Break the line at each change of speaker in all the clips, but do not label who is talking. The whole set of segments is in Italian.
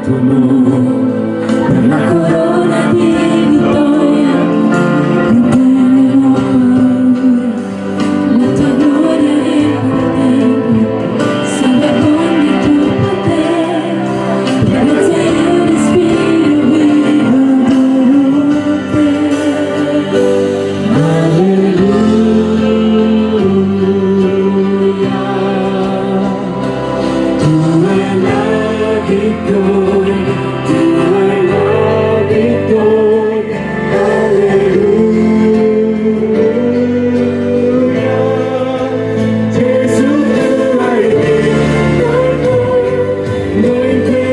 tuo nome, per la corona di vittoria, non temerò paura, la tua gloria è potente, salva ogni tuo potere, grazie io respiro vivo adoro te. Alleluia, tu hai la vittoria, tu hai la vittoria, alleluia. Gesù, tu hai vinto noi in te.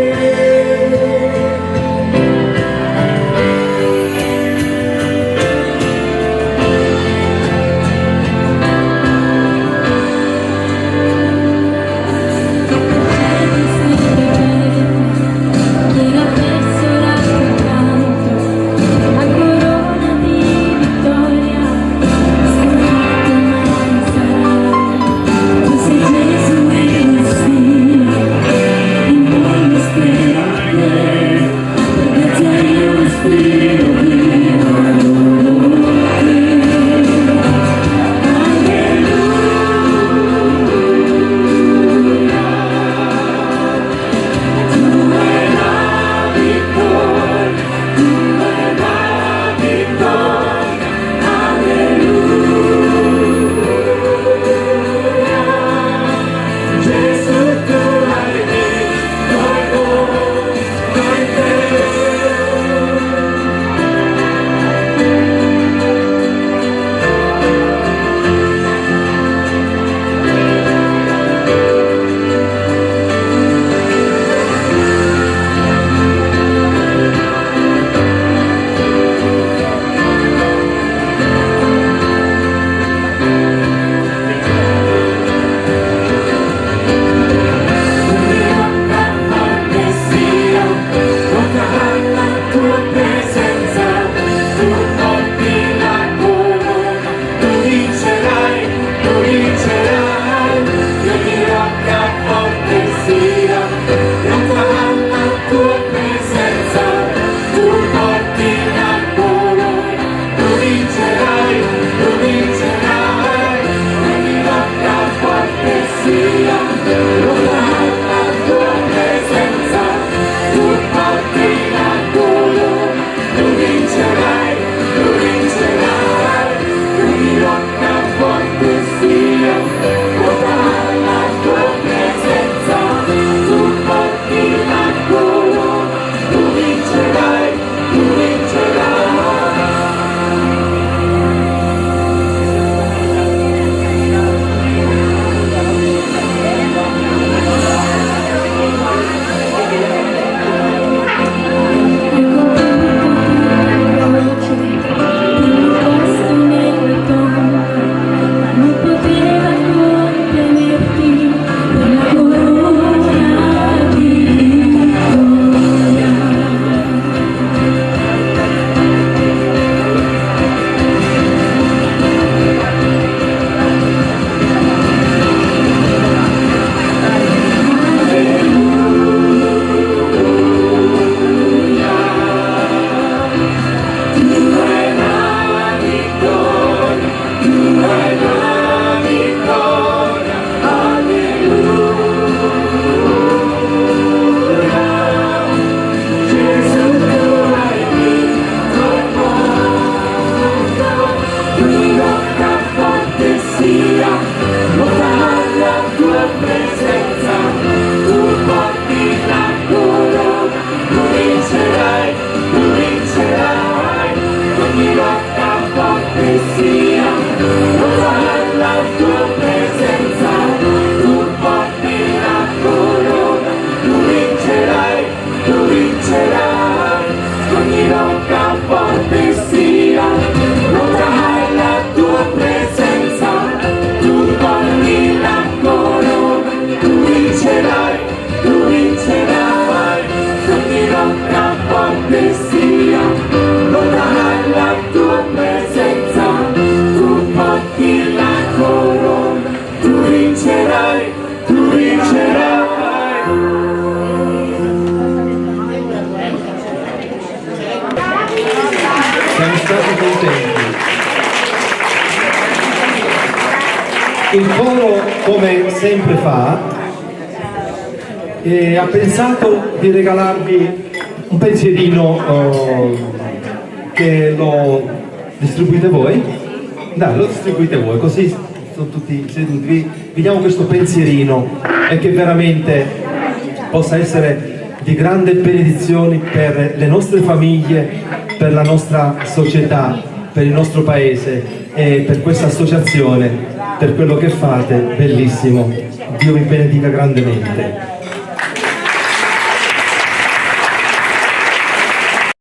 Il coro, come sempre fa, ha pensato di regalarvi un pensierino che lo distribuite voi. Dai, lo distribuite voi, così sono tutti seduti. Vi diamo questo pensierino e che veramente possa essere di grande benedizione per le nostre famiglie, per la nostra società, per il nostro paese e per questa associazione, per quello che fate, bellissimo. Dio vi benedica grandemente.